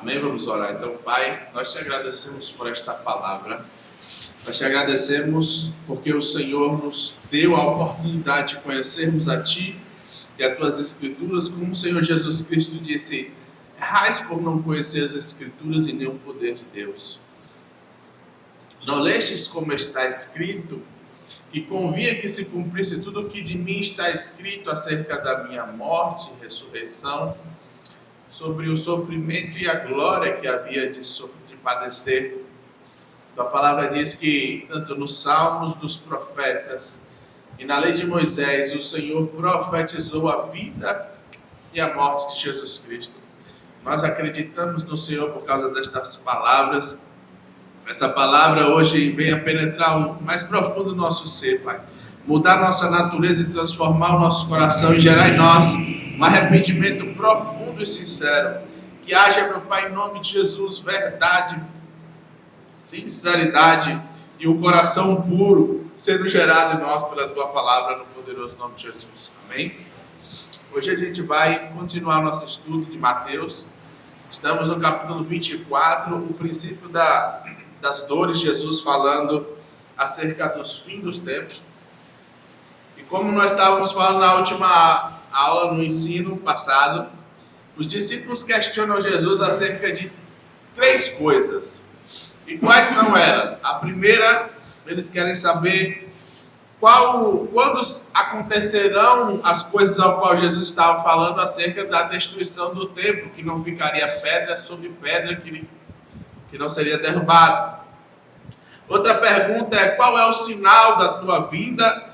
Amém? Vamos orar. Então, Pai, nós te agradecemos por esta palavra. Nós te agradecemos porque o Senhor nos deu a oportunidade de conhecermos a Ti e as Tuas Escrituras, como o Senhor Jesus Cristo disse: errais por não conhecer as Escrituras e nem o poder de Deus. Não lestes como está escrito, que convinha que se cumprisse tudo o que de mim está escrito acerca da minha morte e ressurreição, sobre o sofrimento e a glória que havia de padecer. Tua palavra diz que, tanto nos Salmos, nos profetas e na lei de Moisés, o Senhor profetizou a vida e a morte de Jesus Cristo. Nós acreditamos no Senhor por causa destas palavras. Essa palavra hoje venha penetrar o mais profundo do nosso ser, Pai. Mudar nossa natureza e transformar o nosso coração e gerar em nós um arrependimento profundo e sincero. Que haja, meu Pai, em nome de Jesus, verdade, sinceridade e um coração puro sendo gerado em nós pela Tua palavra, no poderoso nome de Jesus. Amém? Hoje a gente vai continuar nosso estudo de Mateus. Estamos no capítulo 24, o princípio das dores de Jesus, falando acerca dos fins dos tempos. E como nós estávamos falando na última aula, no ensino passado, os discípulos questionam Jesus acerca de 3 coisas. E quais são elas? A primeira, eles querem saber quando acontecerão as coisas ao qual Jesus estava falando acerca da destruição do templo, que não ficaria pedra sobre pedra, que não seria derrubado. Outra pergunta é: qual é o sinal da tua vinda?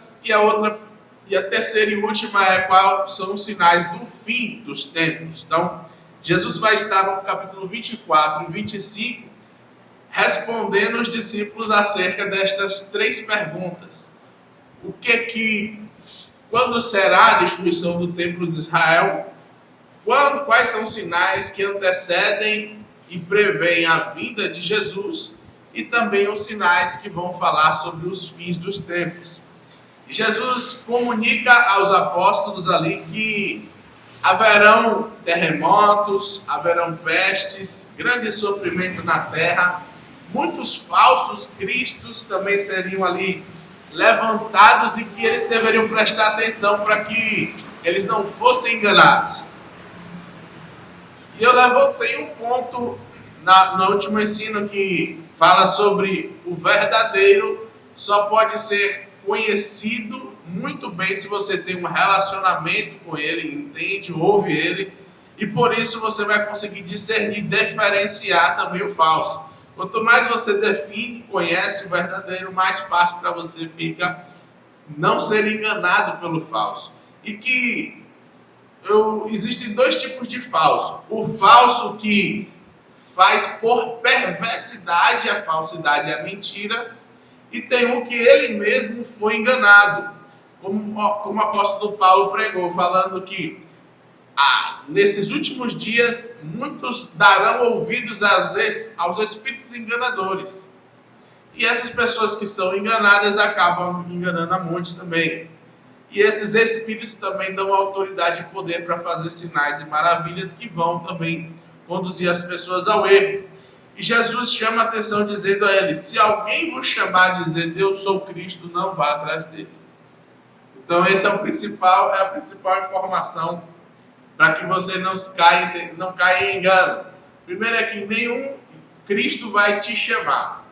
E a terceira e última é: quais são os sinais do fim dos tempos? Então, Jesus vai estar no capítulo 24 e 25 respondendo os discípulos acerca destas 3 perguntas. Quando será a destruição do templo de Israel? Quais são os sinais que antecedem e preveem a vinda de Jesus? E também os sinais que vão falar sobre os fins dos tempos. E Jesus comunica aos apóstolos ali que haverão terremotos, haverão pestes, grande sofrimento na terra, muitos falsos cristos também seriam ali levantados e que eles deveriam prestar atenção para que eles não fossem enganados. E eu levantei um ponto no último ensino que fala sobre o verdadeiro só pode ser conhecido muito bem se você tem um relacionamento com ele, entende, ouve ele, e por isso você vai conseguir discernir, diferenciar também o falso. Quanto mais você define, conhece o verdadeiro, mais fácil para você fica não ser enganado pelo falso. E que existem 2 tipos de falso. O falso que faz por perversidade a falsidade e a mentira, e tem o que ele mesmo foi enganado, como o apóstolo Paulo pregou, falando que nesses últimos dias muitos darão ouvidos aos espíritos enganadores, e essas pessoas que são enganadas acabam enganando a muitos também, e esses espíritos também dão autoridade e poder para fazer sinais e maravilhas que vão também conduzir as pessoas ao erro. E Jesus chama a atenção dizendo a eles: se alguém vos chamar e dizer eu sou Cristo, não vá atrás dele. Então essa é a principal informação para que você não caia em engano. Primeiro é que nenhum Cristo vai te chamar.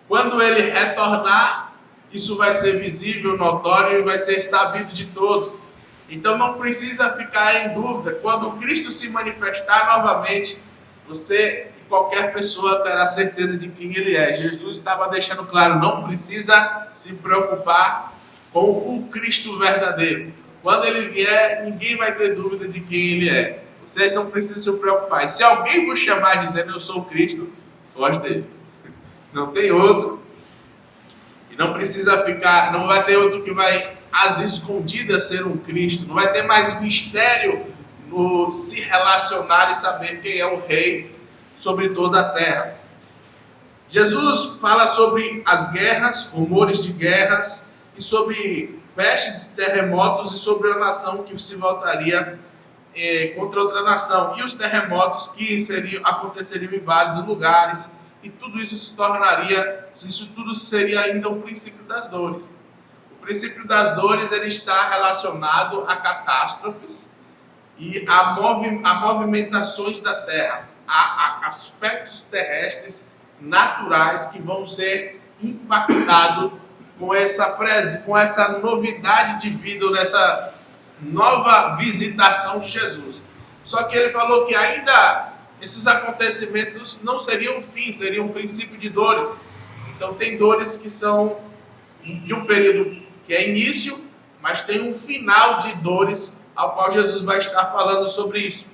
Quando ele retornar, isso vai ser visível, notório e vai ser sabido de todos. Então não precisa ficar em dúvida. Quando Cristo se manifestar novamente, você e qualquer pessoa terá certeza de quem ele é. Jesus estava deixando claro: não precisa se preocupar com o Cristo verdadeiro. Quando ele vier, ninguém vai ter dúvida de quem ele é. Vocês não precisam se preocupar. E se alguém vos chamar dizendo eu sou Cristo, foge dele. Não tem outro. E não precisa ficar, não vai ter outro que vai às escondidas ser um Cristo. Não vai ter mais mistério no se relacionar e saber quem é o Rei sobre toda a terra. Jesus fala sobre as guerras, rumores de guerras, e sobre pestes, terremotos, e sobre a nação que se voltaria contra outra nação, e os terremotos que aconteceriam em vários lugares, e tudo isso isso tudo seria ainda o princípio das dores. O princípio das dores ele está relacionado a catástrofes e a movimentações da terra, a aspectos terrestres naturais que vão ser impactados com essa novidade de vida, nessa nova visitação de Jesus. Só que ele falou que ainda esses acontecimentos não seriam o fim, seriam um princípio de dores. Então tem dores que são de um período que é início, mas tem um final de dores ao qual Jesus vai estar falando sobre isso.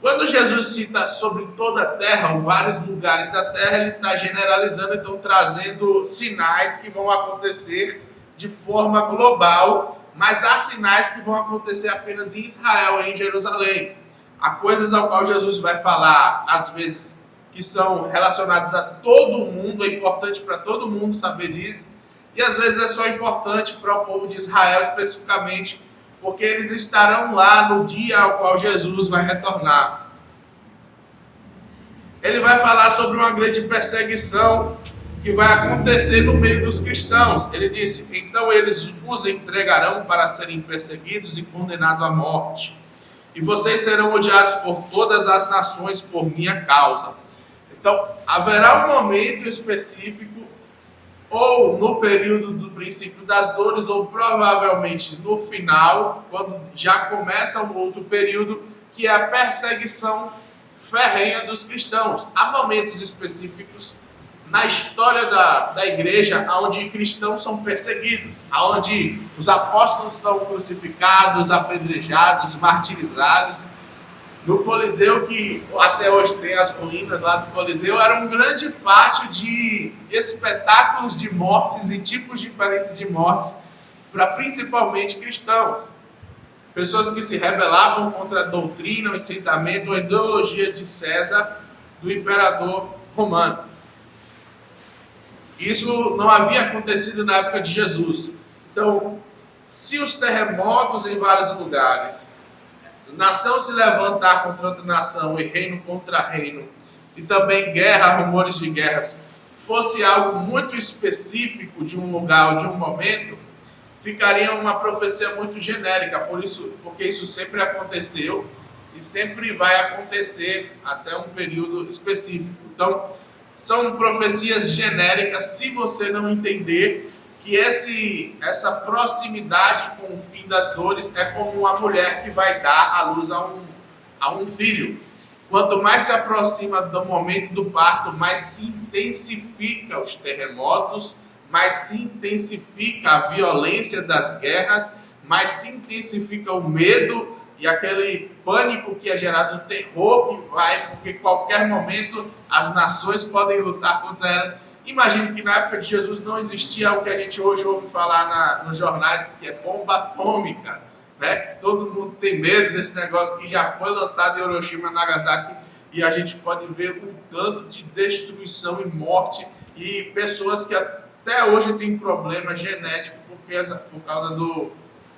Quando Jesus cita sobre toda a terra, ou vários lugares da terra, ele está generalizando, então trazendo sinais que vão acontecer de forma global, mas há sinais que vão acontecer apenas em Israel, em Jerusalém. Há coisas ao qual Jesus vai falar, às vezes, que são relacionadas a todo mundo, é importante para todo mundo saber disso, e às vezes é só importante para o povo de Israel especificamente, porque eles estarão lá no dia ao qual Jesus vai retornar. Ele vai falar sobre uma grande perseguição que vai acontecer no meio dos cristãos. Ele disse, então eles os entregarão para serem perseguidos e condenados à morte. E vocês serão odiados por todas as nações por minha causa. Então, haverá um momento específico, ou no período do princípio das dores, ou provavelmente no final, quando já começa um outro período, que é a perseguição ferrenha dos cristãos. Há momentos específicos na história da igreja onde cristãos são perseguidos, onde os apóstolos são crucificados, apedrejados, martirizados. No Coliseu, que até hoje tem as ruínas lá do Coliseu, era um grande pátio de espetáculos de mortes e tipos diferentes de mortes para principalmente cristãos. Pessoas que se rebelavam contra a doutrina, o incitamento, a ideologia de César, do imperador romano. Isso não havia acontecido na época de Jesus. Então, se os terremotos em vários lugares, nação se levantar contra outra nação e reino contra reino, e também guerra, rumores de guerras, fosse algo muito específico de um lugar ou de um momento, ficaria uma profecia muito genérica, porque isso sempre aconteceu e sempre vai acontecer até um período específico. Então, são profecias genéricas se você não entender que essa proximidade com o fim das dores é como uma mulher que vai dar à luz a um filho. Quanto mais se aproxima do momento do parto, mais se intensifica os terremotos, mais se intensifica a violência das guerras, mais se intensifica o medo e aquele pânico que é gerado, o terror que vai, porque qualquer momento as nações podem lutar contra elas. Imagine que na época de Jesus não existia o que a gente hoje ouve falar nos jornais, que é bomba atômica, né? Que todo mundo tem medo desse negócio que já foi lançado em Hiroshima e Nagasaki, e a gente pode ver um tanto de destruição e morte, e pessoas que até hoje têm problemas genéticos por causa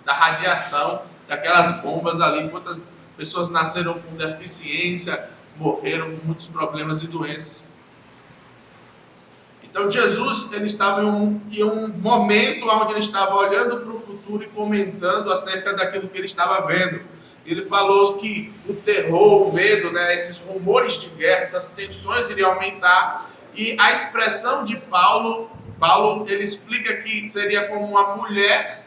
da radiação, daquelas bombas ali. Quantas pessoas nasceram com deficiência, morreram com muitos problemas e doenças. Então Jesus ele estava em um momento onde ele estava olhando para o futuro e comentando acerca daquilo que ele estava vendo. Ele falou que o terror, o medo, né, esses rumores de guerra, essas tensões iriam aumentar. E a expressão de Paulo ele explica que seria como uma mulher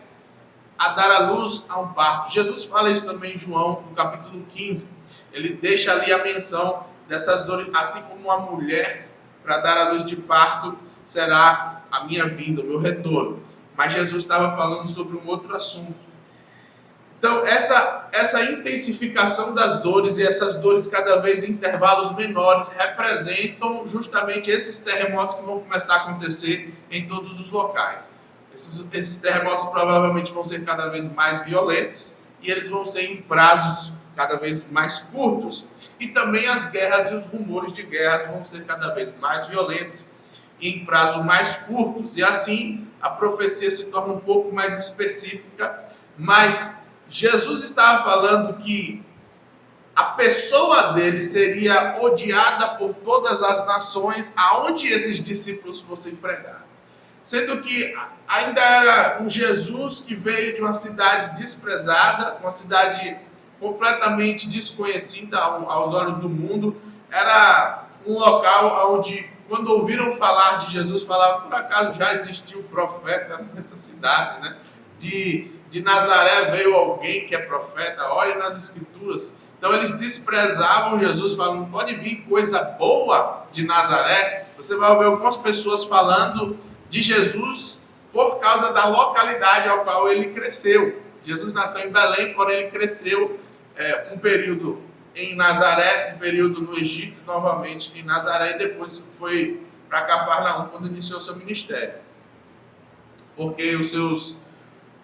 a dar à luz a um parto. Jesus fala isso também em João, no capítulo 15. Ele deixa ali a menção dessas dores, assim como uma mulher para dar à luz de parto será a minha vinda, o meu retorno. Mas Jesus estava falando sobre um outro assunto. Então, essa intensificação das dores e essas dores cada vez em intervalos menores representam justamente esses terremotos que vão começar a acontecer em todos os locais. Esses terremotos provavelmente vão ser cada vez mais violentos e eles vão ser em prazos cada vez mais curtos. E também as guerras e os rumores de guerras vão ser cada vez mais violentos e em prazos mais curtos. E assim a profecia se torna um pouco mais específica, mas Jesus estava falando que a pessoa dele seria odiada por todas as nações aonde esses discípulos fossem pregar. Sendo que ainda era um Jesus que veio de uma cidade desprezada, uma cidade completamente desconhecida aos olhos do mundo. Era um local onde, quando ouviram falar de Jesus, falavam, por acaso já existiu profeta nessa cidade, né? De Nazaré veio alguém que é profeta, olhe nas Escrituras. Então eles desprezavam Jesus, falando, pode vir coisa boa de Nazaré. Você vai ver algumas pessoas falando de Jesus por causa da localidade ao qual ele cresceu. Jesus nasceu em Belém, porém ele cresceu um período em Nazaré, um período no Egito, novamente em Nazaré, e depois foi para Cafarnaum quando iniciou seu ministério. Porque os seus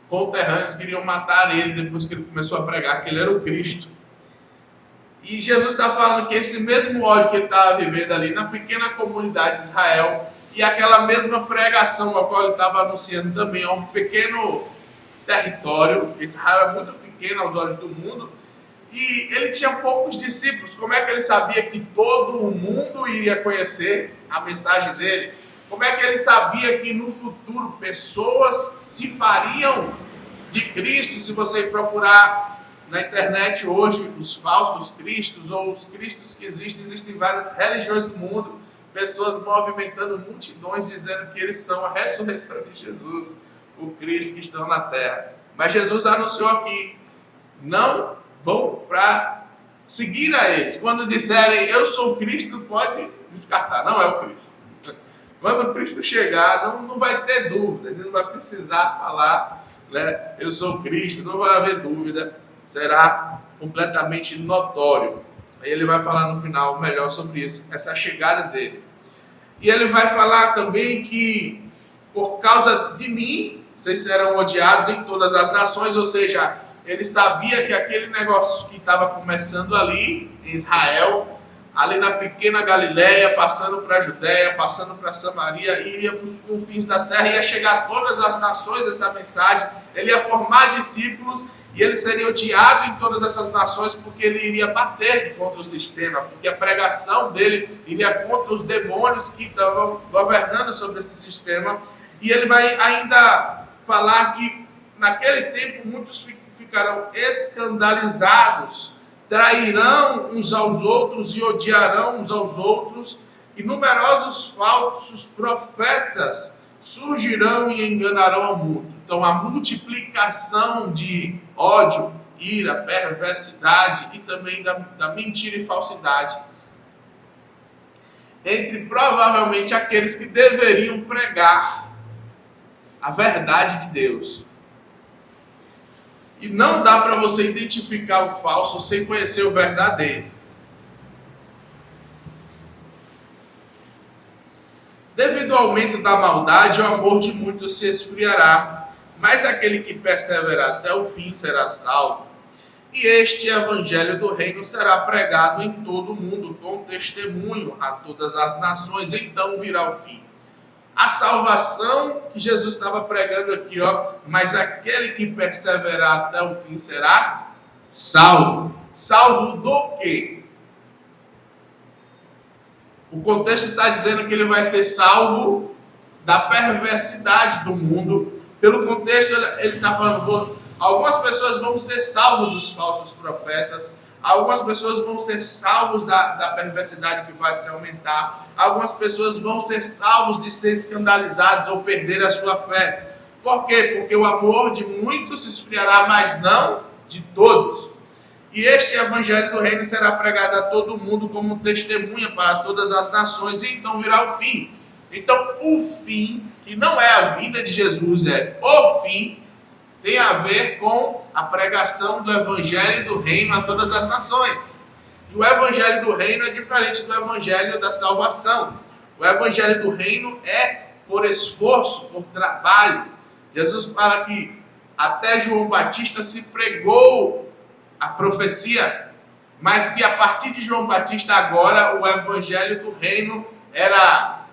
conterrâneos queriam matar ele depois que ele começou a pregar que ele era o Cristo. E Jesus está falando que esse mesmo ódio que ele estava vivendo ali na pequena comunidade de Israel, e aquela mesma pregação a qual ele estava anunciando também a um pequeno território, Israel é muito pequeno aos olhos do mundo, e ele tinha poucos discípulos. Como é que ele sabia que todo o mundo iria conhecer a mensagem dele? Como é que ele sabia que no futuro pessoas se fariam de Cristo? Se você procurar na internet hoje os falsos cristos ou os cristos que existem várias religiões do mundo, pessoas movimentando multidões dizendo que eles são a ressurreição de Jesus, o Cristo que estão na terra. Mas Jesus anunciou aqui, não vão para seguir a eles. Quando disserem, eu sou o Cristo, pode descartar, não é o Cristo. Quando o Cristo chegar, não vai ter dúvida, ele não vai precisar falar, né, eu sou o Cristo, não vai haver dúvida, será completamente notório. Ele vai falar no final melhor sobre isso, essa chegada dele. E ele vai falar também que por causa de mim, vocês serão odiados em todas as nações, ou seja, ele sabia que aquele negócio que estava começando ali em Israel, ali na pequena Galileia, passando para a Judéia, passando para Samaria, iria para os confins da terra, ia chegar a todas as nações essa mensagem, ele ia formar discípulos e ele seria odiado em todas essas nações porque ele iria bater contra o sistema, porque a pregação dele iria contra os demônios que estavam governando sobre esse sistema. E ele vai ainda falar que naquele tempo muitos ficarão escandalizados, trairão uns aos outros e odiarão uns aos outros, e numerosos falsos profetas surgirão e enganarão ao mundo. Então a multiplicação de ódio, ira, perversidade e também da mentira e falsidade entre provavelmente aqueles que deveriam pregar a verdade de Deus. E não dá para você identificar o falso sem conhecer o verdadeiro. Devido ao aumento da maldade, o amor de muitos se esfriará, mas aquele que perseverar até o fim será salvo. E este evangelho do reino será pregado em todo o mundo, com testemunho a todas as nações, então virá o fim. A salvação que Jesus estava pregando aqui, mas aquele que perseverar até o fim será salvo. Salvo do quê? O contexto está dizendo que ele vai ser salvo da perversidade do mundo. Pelo contexto, ele está falando, algumas pessoas vão ser salvos dos falsos profetas, algumas pessoas vão ser salvos da perversidade que vai se aumentar, algumas pessoas vão ser salvos de ser escandalizados ou perder a sua fé. Por quê? Porque o amor de muitos se esfriará, mas não de todos. E este evangelho do reino será pregado a todo mundo como testemunha para todas as nações, e então virá o fim. Então, o fim, que não é a vida de Jesus, é o fim, tem a ver com a pregação do evangelho do reino a todas as nações. E o evangelho do reino é diferente do evangelho da salvação. O evangelho do reino é por esforço, por trabalho. Jesus fala que até João Batista se pregou a profecia, mas que a partir de João Batista agora o evangelho do reino era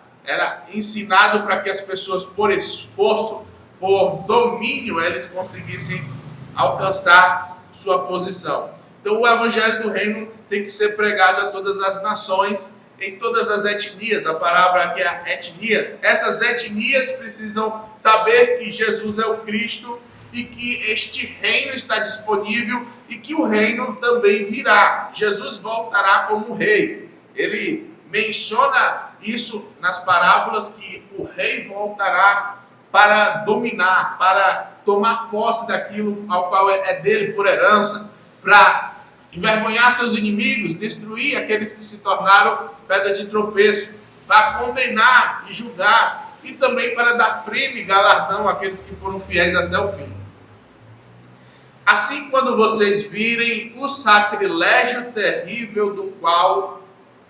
ensinado para que as pessoas por esforço, por domínio, eles conseguissem alcançar sua posição. Então o evangelho do reino tem que ser pregado a todas as nações, em todas as etnias. A palavra aqui é etnias. Essas etnias precisam saber que Jesus é o Cristo e que este reino está disponível e que o reino também virá. Jesus voltará como rei. Ele menciona isso nas parábolas, que o rei voltará para dominar, para tomar posse daquilo ao qual é dele por herança, para envergonhar seus inimigos, destruir aqueles que se tornaram pedra de tropeço, para condenar e julgar, e também para dar prêmio e galardão àqueles que foram fiéis até o fim. Assim, quando vocês virem o sacrilégio terrível do qual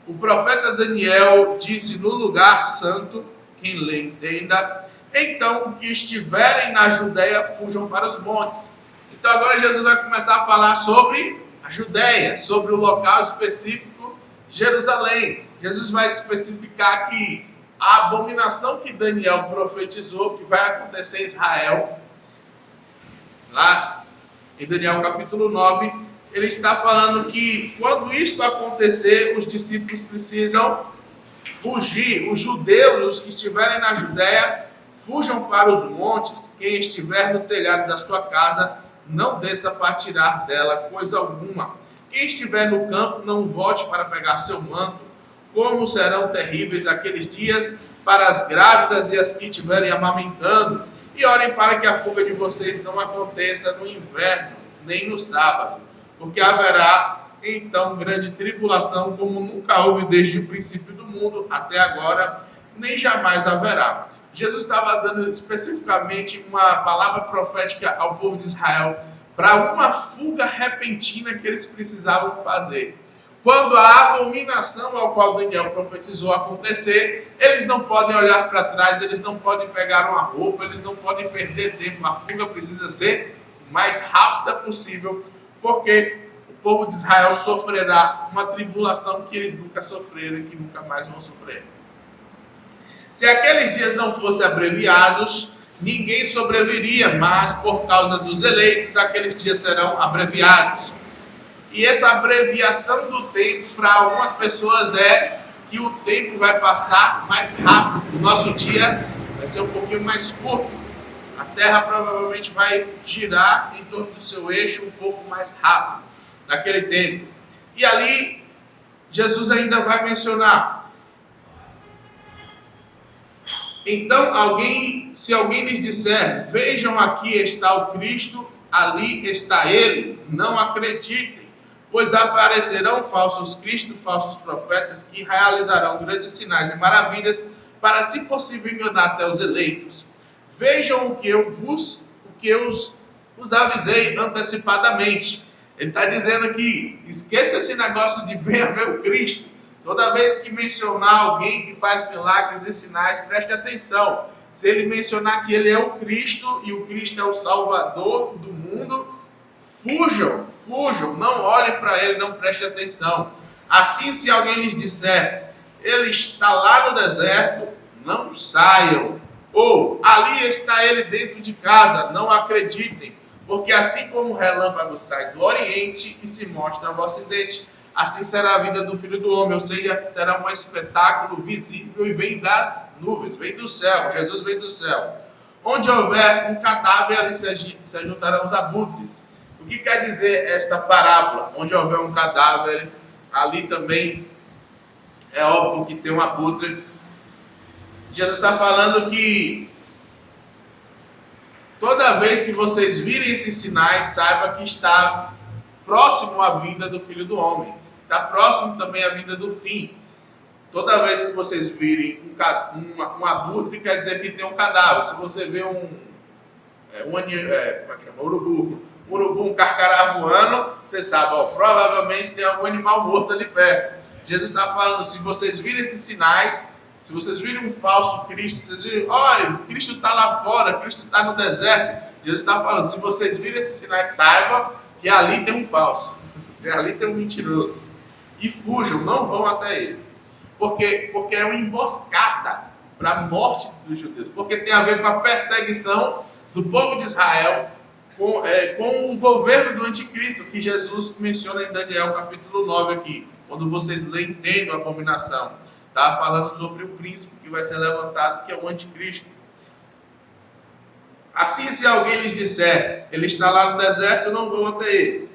o profeta Daniel disse no lugar santo, quem lê entenda, então os que estiverem na Judéia fujam para os montes. Então agora Jesus vai começar a falar sobre a Judéia, sobre o local específico, Jerusalém. Jesus vai especificar que a abominação que Daniel profetizou, que vai acontecer em Israel, lá em Daniel capítulo 9, ele está falando que quando isto acontecer, os discípulos precisam fugir. Os judeus, os que estiverem na Judéia, fujam para os montes. Quem estiver no telhado da sua casa, não desça para tirar dela coisa alguma. Quem estiver no campo, não volte para pegar seu manto. Como serão terríveis aqueles dias para as grávidas e as que estiverem amamentando. E orem para que a fuga de vocês não aconteça no inverno, nem no sábado, porque haverá então grande tribulação, como nunca houve desde o princípio do mundo até agora, nem jamais haverá. Jesus estava dando especificamente uma palavra profética ao povo de Israel para uma fuga repentina que eles precisavam fazer. Quando a abominação ao qual Daniel profetizou acontecer, eles não podem olhar para trás, eles não podem pegar uma roupa, eles não podem perder tempo. A fuga precisa ser o mais rápida possível, porque o povo de Israel sofrerá uma tribulação que eles nunca sofreram e que nunca mais vão sofrer. Se aqueles dias não fossem abreviados, ninguém sobreviveria, mas por causa dos eleitos, aqueles dias serão abreviados. E essa abreviação do tempo para algumas pessoas é que o tempo vai passar mais rápido. O nosso dia vai ser um pouquinho mais curto. A Terra provavelmente vai girar em torno do seu eixo um pouco mais rápido naquele tempo. E ali, Jesus ainda vai mencionar. Então, se alguém lhes disser, vejam, aqui está o Cristo, ali está ele, não acreditem. Pois aparecerão falsos cristos, falsos profetas, que realizarão grandes sinais e maravilhas, para, se possível, enganar até os eleitos. Vejam o que eu os avisei antecipadamente. Ele está dizendo aqui, esqueça esse negócio de venha ver o Cristo. Toda vez que mencionar alguém que faz milagres e sinais, preste atenção. Se ele mencionar que ele é o Cristo, e o Cristo é o Salvador do mundo, fujam, não olhem para ele, não preste atenção. Assim, se alguém lhes disser, ele está lá no deserto, não saiam. Ou, ali está ele dentro de casa, não acreditem. Porque assim como o relâmpago sai do oriente e se mostra ao ocidente, assim será a vida do Filho do Homem. Ou seja, será um espetáculo visível e vem das nuvens, vem do céu. Jesus vem do céu. Onde houver um cadáver, ali se juntarão os abutres. O que quer dizer esta parábola? Onde houver um cadáver, ali também é óbvio que tem um abutre. Jesus está falando que toda vez que vocês virem esses sinais, saiba que está próximo a vinda do Filho do Homem. Está próximo também a vinda do fim. Toda vez que vocês virem um abutre, quer dizer que tem um cadáver. Se você vê urubu, um carcará voando, você sabe, provavelmente tem algum animal morto ali perto. Jesus está falando, se vocês virem esses sinais, se vocês virem um falso Cristo, se vocês virem, olha, Cristo está lá fora, Cristo está no deserto. Jesus está falando, se vocês virem esses sinais, saibam que ali tem um falso, que ali tem um mentiroso. E fujam, não vão até ele. Porque é uma emboscada para a morte dos judeus. Porque tem a ver com a perseguição do povo de Israel. com o governo do anticristo, que Jesus menciona em Daniel capítulo 9 aqui. Quando vocês leem, tendo a abominação. Está falando sobre o príncipe que vai ser levantado, que é o anticristo. Assim, se alguém lhes disser, ele está lá no deserto, não vão até ele.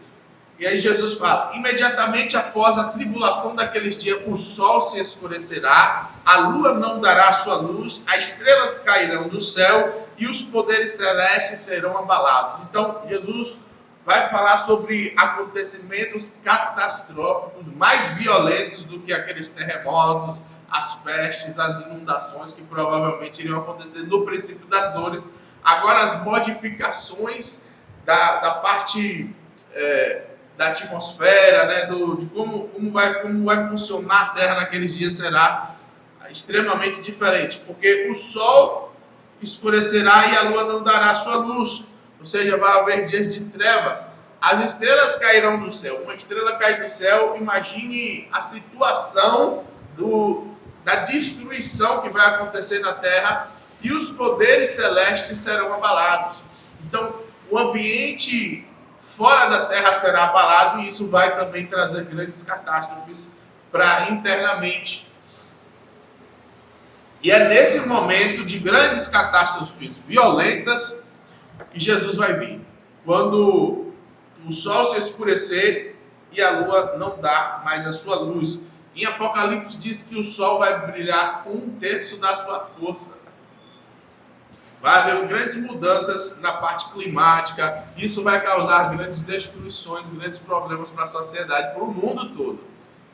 E aí Jesus fala, imediatamente após a tribulação daqueles dias, o sol se escurecerá, a lua não dará sua luz, as estrelas cairão do céu e os poderes celestes serão abalados. Então, Jesus vai falar sobre acontecimentos catastróficos, mais violentos do que aqueles terremotos, as pestes, as inundações que provavelmente iriam acontecer no princípio das dores. Agora, as modificações da parte da atmosfera, né, de como vai funcionar a Terra naqueles dias será extremamente diferente, porque o sol escurecerá e a lua não dará sua luz, ou seja, vai haver dias de trevas. As estrelas cairão do céu. Uma estrela cai do céu, imagine a situação da destruição que vai acontecer na Terra, e os poderes celestes serão abalados. Então, o ambiente fora da Terra será abalado, e isso vai também trazer grandes catástrofes para internamente. E é nesse momento de grandes catástrofes violentas que Jesus vai vir. Quando o sol se escurecer e a lua não dar mais a sua luz. Em Apocalipse diz que o sol vai brilhar com 1/3 da sua força. Vai haver grandes mudanças na parte climática. Isso vai causar grandes destruições, grandes problemas para a sociedade, para o mundo todo.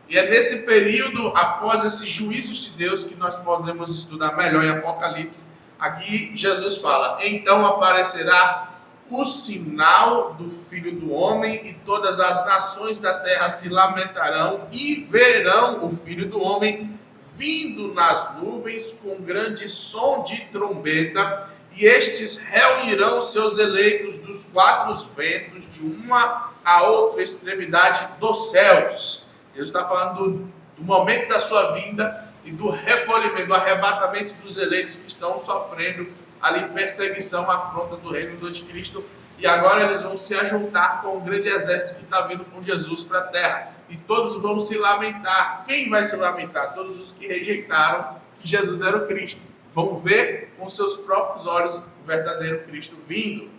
E é nesse período, após esses juízos de Deus, que nós podemos estudar melhor em Apocalipse. Aqui Jesus fala, então aparecerá o sinal do Filho do Homem, e todas as nações da terra se lamentarão e verão o Filho do Homem vindo nas nuvens com grande som de trombeta, e estes reunirão seus eleitos dos 4 ventos, de uma a outra extremidade dos céus. Ele está falando do momento da sua vinda e do recolhimento, do arrebatamento dos eleitos que estão sofrendo ali perseguição, afronta do reino do anticristo, e agora eles vão se ajuntar com o grande exército que está vindo com Jesus para a terra, e todos vão se lamentar. Quem vai se lamentar? Todos os que rejeitaram que Jesus era o Cristo. Vão ver com seus próprios olhos o verdadeiro Cristo vindo.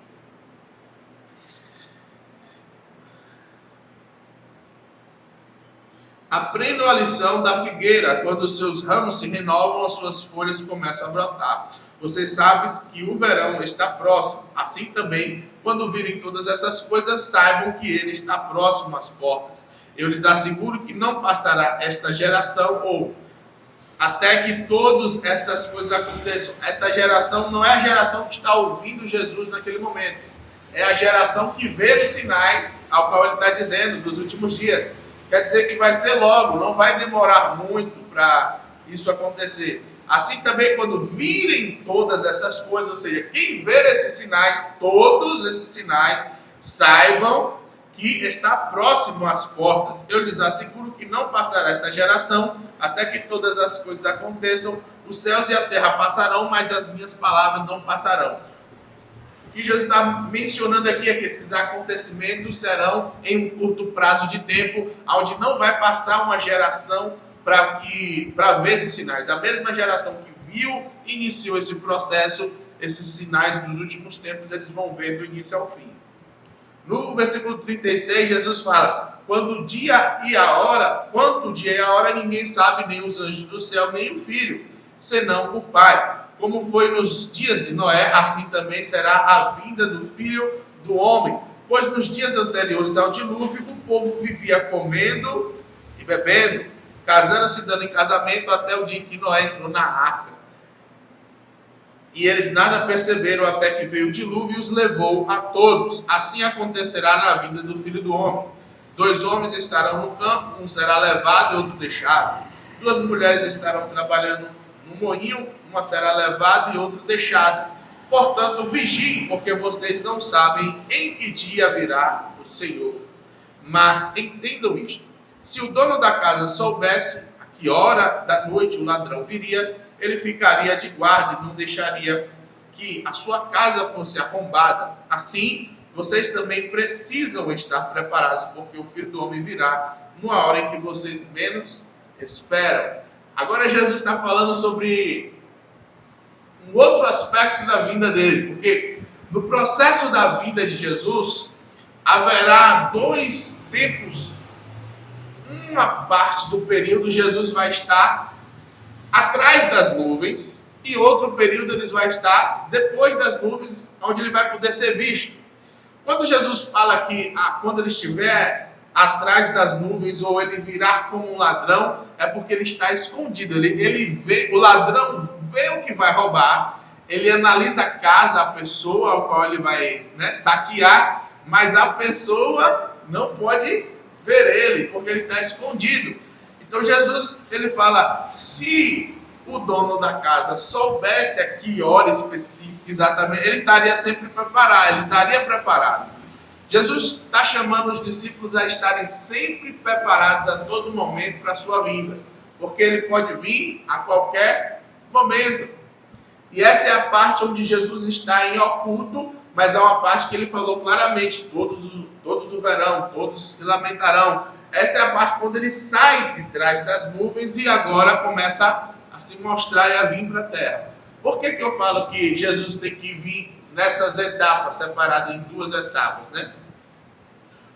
Aprendam a lição da figueira: quando os seus ramos se renovam, as suas folhas começam a brotar. Vocês sabem que o verão está próximo. Assim também, quando virem todas essas coisas, saibam que ele está próximo às portas. Eu lhes asseguro que não passará esta geração, ou até que todas estas coisas aconteçam. Esta geração não é a geração que está ouvindo Jesus naquele momento. É a geração que vê os sinais, ao qual ele está dizendo, dos últimos dias. Quer dizer que vai ser logo, não vai demorar muito para isso acontecer. Assim também, quando virem todas essas coisas, ou seja, quem ver esses sinais, todos esses sinais, saibam que está próximo às portas. Eu lhes asseguro que não passará esta geração, até que todas as coisas aconteçam. Os céus e a terra passarão, mas as minhas palavras não passarão. O que Jesus está mencionando aqui é que esses acontecimentos serão em um curto prazo de tempo, onde não vai passar uma geração para ver esses sinais. A mesma geração que viu, iniciou esse processo, esses sinais dos últimos tempos, eles vão ver do início ao fim. No versículo 36, Jesus fala, quanto o dia e a hora, ninguém sabe, nem os anjos do céu, nem o Filho, senão o Pai. Como foi nos dias de Noé, assim também será a vinda do Filho do Homem. Pois nos dias anteriores ao dilúvio, o povo vivia comendo e bebendo, casando-se, dando em casamento, até o dia em que Noé entrou na arca. E eles nada perceberam até que veio o dilúvio e os levou a todos. Assim acontecerá na vinda do Filho do Homem. 2 homens estarão no campo, um será levado e outro deixado. 2 mulheres estarão trabalhando no moinho, uma será levada e outra deixada. Portanto, vigiem, porque vocês não sabem em que dia virá o Senhor. Mas entendam isto: se o dono da casa soubesse a que hora da noite o ladrão viria, ele ficaria de guarda e não deixaria que a sua casa fosse arrombada. Assim, vocês também precisam estar preparados, porque o Filho do Homem virá numa hora em que vocês menos esperam. Agora Jesus está falando sobre um outro aspecto da vinda dele, porque no processo da vinda de Jesus, haverá dois tempos. Uma parte do período Jesus vai estar atrás das nuvens e outro período ele vai estar depois das nuvens, onde ele vai poder ser visto. Quando Jesus fala que quando ele estiver atrás das nuvens ou ele virá como um ladrão, é porque ele está escondido. Ele vê, o ladrão vê o que vai roubar, ele analisa a casa, a pessoa ao qual ele vai saquear, mas a pessoa não pode ver ele, porque ele está escondido. Então Jesus, ele fala, se o dono da casa soubesse a que hora específica exatamente, ele estaria sempre preparado, ele estaria preparado. Jesus está chamando os discípulos a estarem sempre preparados a todo momento para a sua vinda, porque ele pode vir a qualquer momento. E essa é a parte onde Jesus está em oculto, mas é uma parte que ele falou claramente, todos o verão, todos se lamentarão. Essa é a parte quando ele sai de trás das nuvens e agora começa a se mostrar e a vir para a terra. Por que eu falo que Jesus tem que vir nessas etapas, separadas em duas etapas,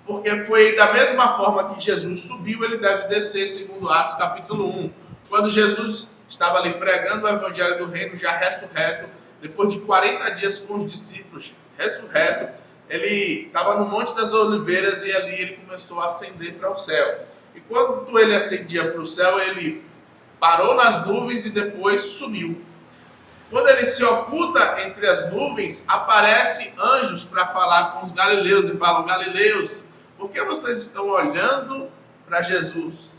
Porque foi da mesma forma que Jesus subiu, ele deve descer, segundo Atos capítulo 1. Quando Jesus estava ali pregando o evangelho do reino, já ressurreto, depois de 40 dias com os discípulos, ressurreto, ele estava no Monte das Oliveiras e ali ele começou a ascender para o céu. E quando ele ascendia para o céu, ele parou nas nuvens e depois sumiu. Quando ele se oculta entre as nuvens, aparecem anjos para falar com os galileus e falam, Galileus, por que vocês estão olhando para Jesus?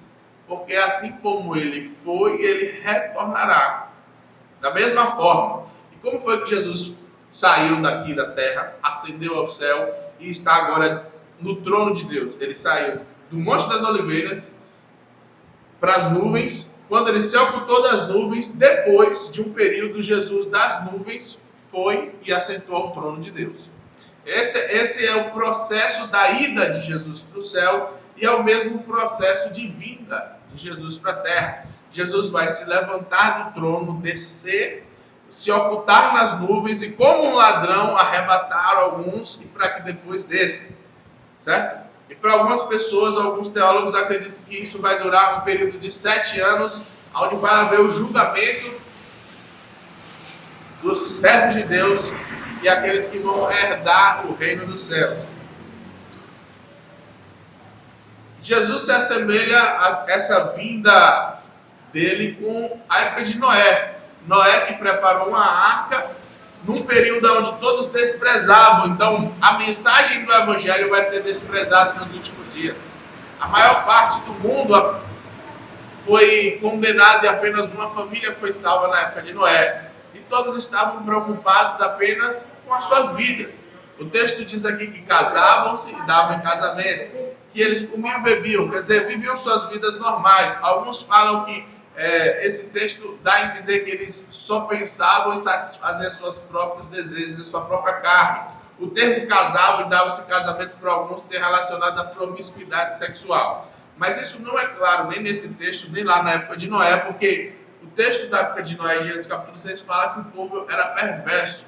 Porque assim como ele foi, ele retornará. Da mesma forma. E como foi que Jesus saiu daqui da terra, ascendeu ao céu e está agora no trono de Deus? Ele saiu do Monte das Oliveiras para as nuvens. Quando ele se ocultou das nuvens, depois de um período, Jesus das nuvens foi e assentou ao trono de Deus. Esse é o processo da ida de Jesus para o céu e é o mesmo processo de vinda de Jesus para a terra. Jesus vai se levantar do trono, descer, se ocultar nas nuvens e como um ladrão arrebatar alguns e para que depois desça, certo? E para algumas pessoas, alguns teólogos acreditam que isso vai durar um período de 7 anos, onde vai haver o julgamento dos servos de Deus e aqueles que vão herdar o reino dos céus. Jesus se assemelha a essa vinda dele com a época de Noé. Noé que preparou uma arca num período onde todos desprezavam. Então, a mensagem do Evangelho vai ser desprezada nos últimos dias. A maior parte do mundo foi condenada e apenas uma família foi salva na época de Noé. E todos estavam preocupados apenas com as suas vidas. O texto diz aqui que casavam-se e davam em casamento, que eles comiam e bebiam, quer dizer, viviam suas vidas normais. Alguns falam que esse texto dá a entender que eles só pensavam em satisfazer seus próprios desejos, a sua própria carne. O termo casavam e davam-se casamento para alguns tem relacionado à promiscuidade sexual. Mas isso não é claro nem nesse texto, nem lá na época de Noé, porque o texto da época de Noé, em Gênesis capítulo 6, fala que o povo era perverso.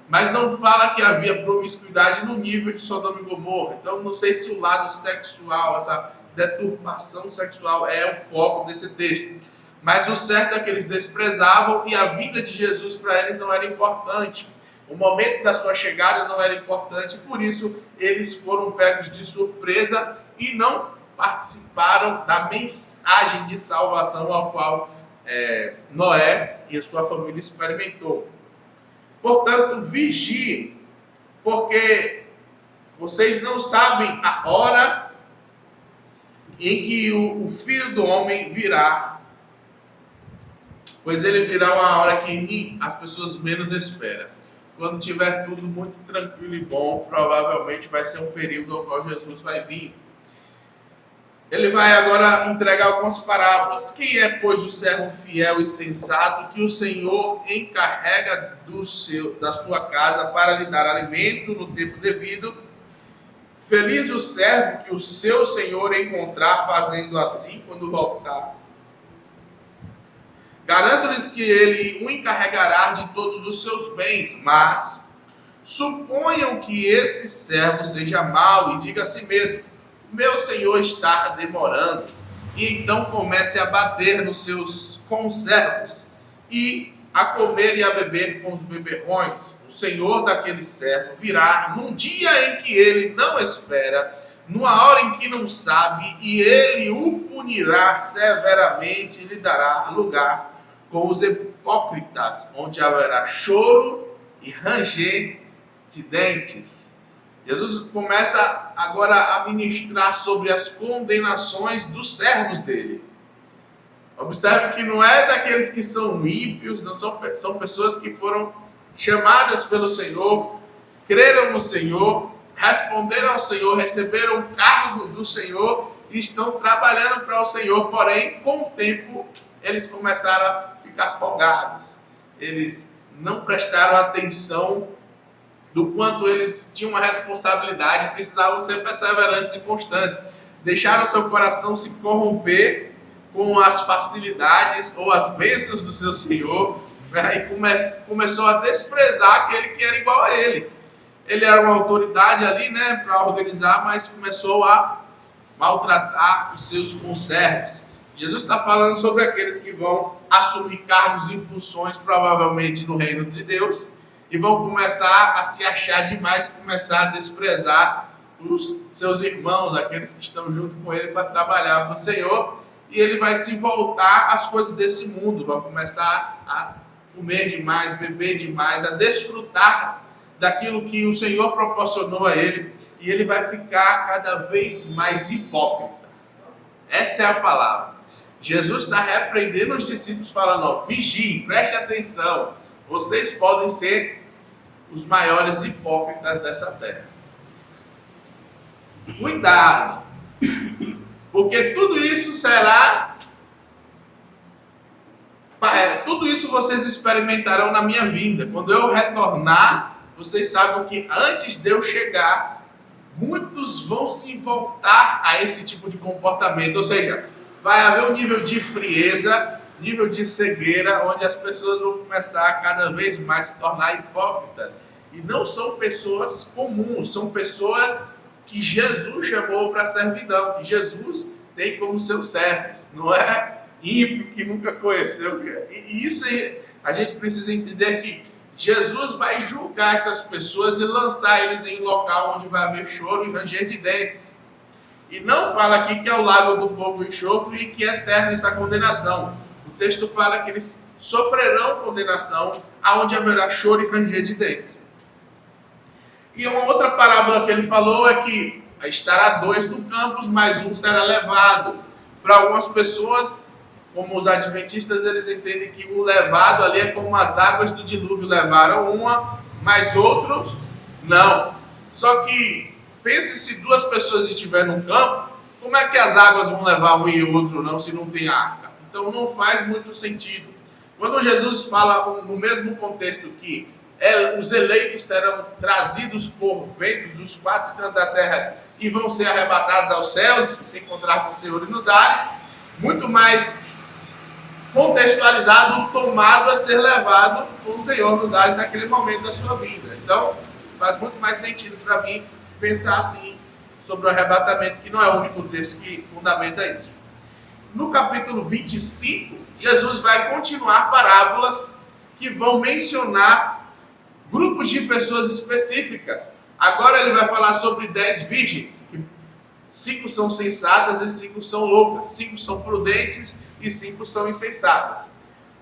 Mas não fala que havia promiscuidade no nível de Sodoma e Gomorra. Então não sei se o lado sexual, essa deturpação sexual é o foco desse texto. Mas o certo é que eles desprezavam e a vinda de Jesus para eles não era importante. O momento da sua chegada não era importante, por isso eles foram pegos de surpresa e não participaram da mensagem de salvação ao qual Noé e a sua família experimentou. Portanto, vigiem, porque vocês não sabem a hora em que o Filho do Homem virá. Pois ele virá uma hora que as pessoas menos esperam. Quando tiver tudo muito tranquilo e bom, provavelmente vai ser um período ao qual Jesus vai vir. Ele vai agora entregar algumas parábolas. Quem é, pois, o servo fiel e sensato que o Senhor encarrega da sua casa para lhe dar alimento no tempo devido? Feliz o servo que o seu senhor encontrar fazendo assim quando voltar. Garanto-lhes que ele o encarregará de todos os seus bens, mas suponham que esse servo seja mau e diga a si mesmo: meu senhor está demorando, e então comece a bater nos seus conservos e a comer e a beber com os beberrões. O senhor daquele servo virá num dia em que ele não espera, numa hora em que não sabe, e ele o punirá severamente e lhe dará lugar com os hipócritas, onde haverá choro e ranger de dentes. Jesus começa agora a ministrar sobre as condenações dos servos dele. Observe que não é daqueles que são ímpios, não são pessoas que foram chamadas pelo Senhor, creram no Senhor, responderam ao Senhor, receberam o cargo do Senhor e estão trabalhando para o Senhor, porém, com o tempo, eles começaram a ficar folgados. Eles não prestaram atenção do quanto eles tinham uma responsabilidade, precisavam ser perseverantes e constantes. Deixaram seu coração se corromper com as facilidades ou as bênçãos do seu Senhor, e começou a desprezar aquele que era igual a ele. Ele era uma autoridade ali, para organizar, mas começou a maltratar os seus conservos. Jesus está falando sobre aqueles que vão assumir cargos e funções, provavelmente no reino de Deus, e vão começar a se achar demais, começar a desprezar os seus irmãos, aqueles que estão junto com ele para trabalhar para o Senhor, e ele vai se voltar às coisas desse mundo, vai começar a comer demais, beber demais, a desfrutar daquilo que o Senhor proporcionou a ele, e ele vai ficar cada vez mais hipócrita. Essa é a palavra. Jesus está repreendendo os discípulos, falando: vigiem, prestem atenção, vocês podem ser os maiores hipócritas dessa terra. Cuidado, porque tudo isso tudo isso vocês experimentarão na minha vinda. Quando eu retornar, vocês sabem que antes de eu chegar, muitos vão se voltar a esse tipo de comportamento. Ou seja, vai haver um nível de frieza, nível de cegueira, onde as pessoas vão começar a cada vez mais se tornar hipócritas. E não são pessoas comuns, são pessoas que Jesus chamou para a servidão, que Jesus tem como seus servos. Não é ímpio que nunca conheceu. E isso aí, a gente precisa entender que Jesus vai julgar essas pessoas e lançar eles em local onde vai haver choro e ranger de dentes. E não fala aqui que é o lago do fogo e enxofre e que é eterna essa condenação. O texto fala que eles sofrerão condenação, aonde haverá choro e ranger de dentes. E uma outra parábola que ele falou é que estará 2 no campus, mas um será levado. Para algumas pessoas, como os adventistas, eles entendem que o levado ali é como as águas do dilúvio levaram uma, mas outros não. Só que pense, se 2 pessoas estiverem no campo, como é que as águas vão levar um e outro não, se não tem arca? Então não faz muito sentido. Quando Jesus fala no mesmo contexto que os eleitos serão trazidos por ventos dos 4 cantos da terra e vão ser arrebatados aos céus, se encontrar com o Senhor nos ares, muito mais contextualizado, tomado a ser levado com o Senhor nos ares naquele momento da sua vida. Então, faz muito mais sentido para mim pensar assim sobre o arrebatamento, que não é o único texto que fundamenta isso. No capítulo 25, Jesus vai continuar parábolas que vão mencionar grupos de pessoas específicas. Agora ele vai falar sobre 10 virgens, que 5 são sensatas e 5 são loucas, 5 são prudentes e 5 são insensatas.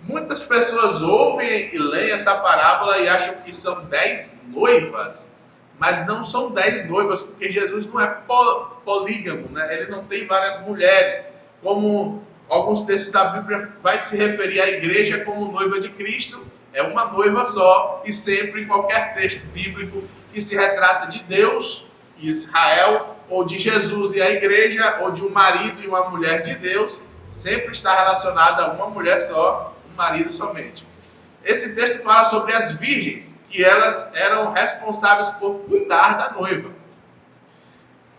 Muitas pessoas ouvem e leem essa parábola e acham que são 10 noivas, mas não são 10 noivas, porque Jesus não é polígamo, Ele não tem várias mulheres, como alguns textos da Bíblia vai se referir à igreja como noiva de Cristo. É uma noiva só, e sempre em qualquer texto bíblico que se retrata de Deus e Israel, ou de Jesus e a igreja, ou de um marido e uma mulher de Deus, sempre está relacionado a uma mulher só, um marido somente. Esse texto fala sobre as virgens, que elas eram responsáveis por cuidar da noiva.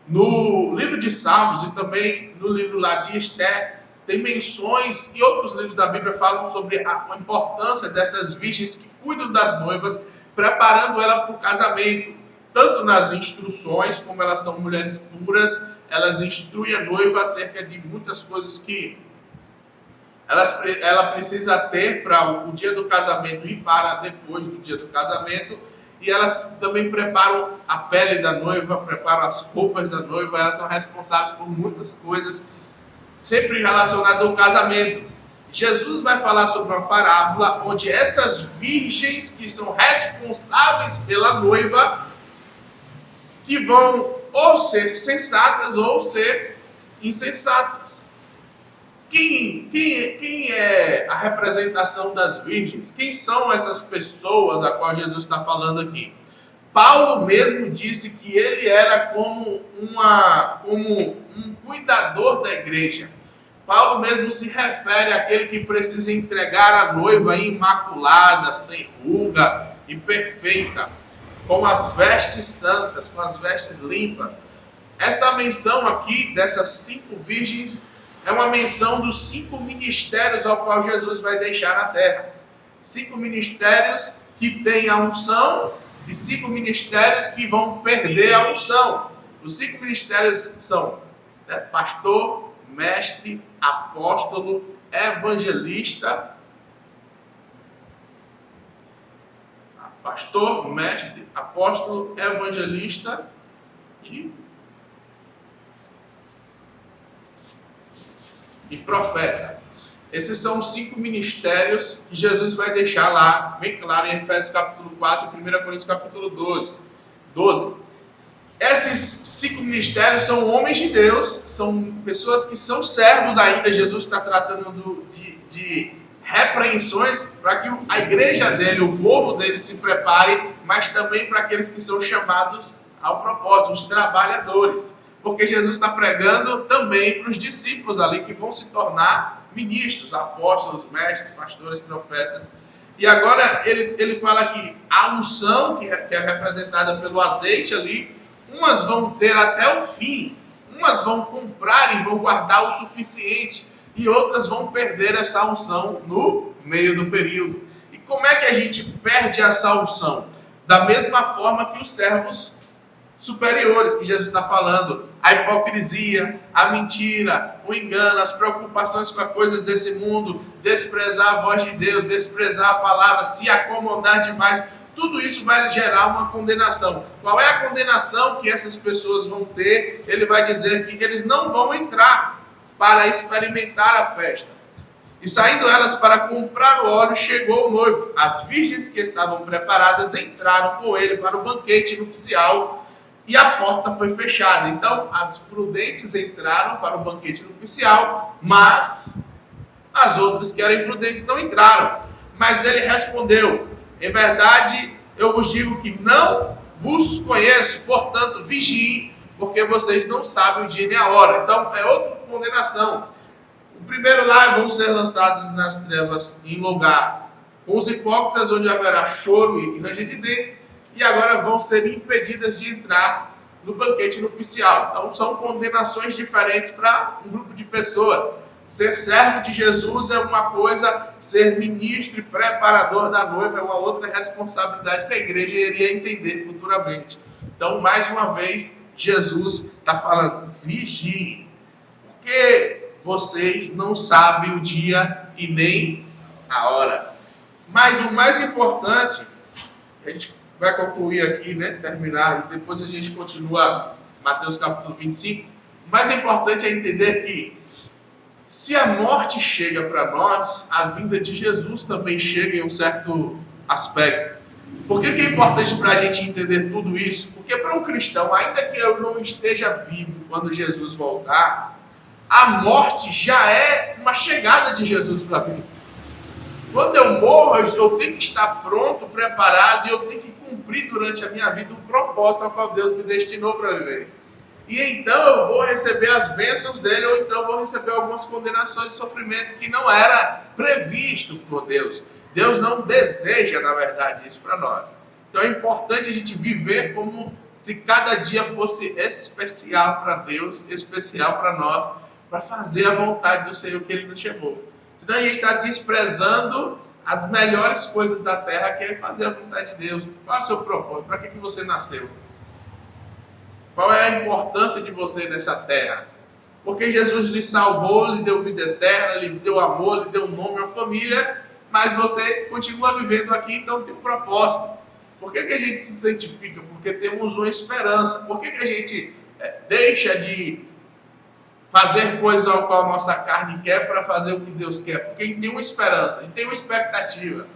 No livro de Salmos e também no livro lá de Esther, tem menções, e outros livros da Bíblia falam sobre a importância dessas virgens que cuidam das noivas, preparando ela para o casamento. Tanto nas instruções, como elas são mulheres puras, elas instruem a noiva acerca de muitas coisas que ela precisa ter para o dia do casamento e para depois do dia do casamento. E elas também preparam a pele da noiva, preparam as roupas da noiva, elas são responsáveis por muitas coisas, sempre relacionadas ao casamento. Jesus vai falar sobre uma parábola onde essas virgens que são responsáveis pela noiva, que vão ou ser sensatas ou ser insensatas. Quem é a representação das virgens? Quem são essas pessoas a qual Jesus está falando aqui? Paulo mesmo disse que ele era como um cuidador da igreja. Paulo mesmo se refere àquele que precisa entregar a noiva imaculada, sem ruga e perfeita, com as vestes santas, com as vestes limpas. Esta menção aqui dessas 5 virgens é uma menção dos 5 ministérios ao qual Jesus vai deixar na terra. 5 ministérios que têm a unção e 5 ministérios que vão perder a unção. Os 5 ministérios são pastor, mestre, apóstolo, evangelista. Pastor, mestre, apóstolo, evangelista e profeta. Esses são os 5 ministérios que Jesus vai deixar lá, bem claro, em Efésios capítulo 4 e 1 Coríntios capítulo 12. Esses 5 ministérios são homens de Deus, são pessoas que são servos ainda. Jesus está tratando de repreensões para que a igreja dele, o povo dele se prepare, mas também para aqueles que são chamados ao propósito, os trabalhadores. Porque Jesus está pregando também para os discípulos ali que vão se tornar ministros, apóstolos, mestres, pastores, profetas. E agora ele fala que a unção, que é representada pelo azeite ali, umas vão ter até o fim, umas vão comprar e vão guardar o suficiente, e outras vão perder essa unção no meio do período. E como é que a gente perde essa unção? Da mesma forma que os servos superiores que Jesus está falando, a hipocrisia, a mentira, o engano, as preocupações com as coisas desse mundo, desprezar a voz de Deus, desprezar a palavra, se acomodar demais, tudo isso vai gerar uma condenação. Qual é a condenação que essas pessoas vão ter? Ele vai dizer que eles não vão entrar para experimentar a festa. E saindo elas para comprar o óleo, chegou o noivo. As virgens que estavam preparadas entraram com ele para o banquete nupcial, e a porta foi fechada. Então, as prudentes entraram para o banquete nupcial, mas as outras que eram imprudentes não entraram. Mas ele respondeu: em verdade, eu vos digo que não vos conheço, portanto, vigiem, porque vocês não sabem o dia nem a hora. Então, é outra condenação. O primeiro lá vão ser lançados nas trevas em lugar com os hipócritas, onde haverá choro e ranger de dentes, e agora vão ser impedidas de entrar no banquete nupcial. Então são condenações diferentes para um grupo de pessoas. Ser servo de Jesus é uma coisa, ser ministro e preparador da noiva é uma outra responsabilidade que a igreja iria entender futuramente. Então, mais uma vez, Jesus está falando: vigiem, porque vocês não sabem o dia e nem a hora. Mas o mais importante, a gente vai concluir aqui, terminar, e depois a gente continua Mateus capítulo 25. O mais importante é entender que se a morte chega para nós, a vinda de Jesus também chega em um certo aspecto. Por que é importante para a gente entender tudo isso? Porque para um cristão, ainda que eu não esteja vivo quando Jesus voltar, a morte já é uma chegada de Jesus para mim. Quando eu morro, eu tenho que estar pronto, preparado, e eu tenho que cumprir durante a minha vida o propósito ao qual Deus me destinou para viver. E então eu vou receber as bênçãos dele, ou então vou receber algumas condenações e sofrimentos que não era previsto por Deus. Deus não deseja, na verdade, isso para nós. Então é importante a gente viver como se cada dia fosse especial para Deus, especial para nós, para fazer a vontade do Senhor que Ele nos chamou. Senão a gente está desprezando as melhores coisas da terra, que é fazer a vontade de Deus. Qual é o seu propósito? Para que você nasceu? Qual é a importância de você nessa terra? Porque Jesus lhe salvou, lhe deu vida eterna, lhe deu amor, lhe deu um nome, uma família, mas você continua vivendo aqui, então tem um propósito. Por que a gente se santifica? Porque temos uma esperança. Por que a gente deixa de fazer coisas ao qual nossa carne quer para fazer o que Deus quer? Porque a gente tem uma esperança, a gente tem uma expectativa.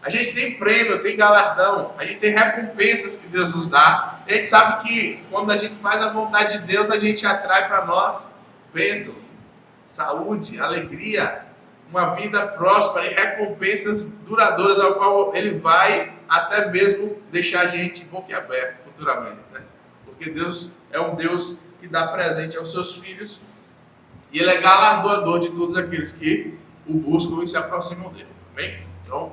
A gente tem prêmio, tem galardão, a gente tem recompensas que Deus nos dá. A gente sabe que quando a gente faz a vontade de Deus, a gente atrai para nós bênçãos, saúde, alegria, uma vida próspera e recompensas duradouras, ao qual Ele vai até mesmo deixar a gente boquiaberto futuramente, né? Porque Deus é um Deus que dá presente aos seus filhos e Ele é galardoador de todos aqueles que o buscam e se aproximam dele. Amém? Então,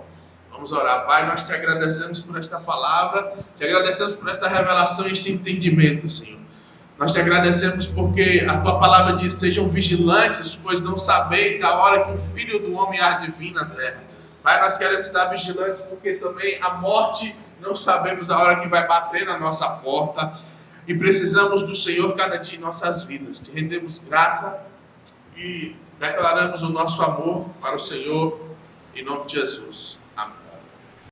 vamos orar. Pai, nós te agradecemos por esta palavra, te agradecemos por esta revelação e este entendimento, Senhor. Nós te agradecemos porque a tua palavra diz: sejam vigilantes, pois não sabeis a hora que o Filho do Homem há de vir na terra. Pai, nós queremos estar vigilantes porque também a morte não sabemos a hora que vai bater na nossa porta e precisamos do Senhor cada dia em nossas vidas. Te rendemos graça e declaramos o nosso amor para o Senhor em nome de Jesus.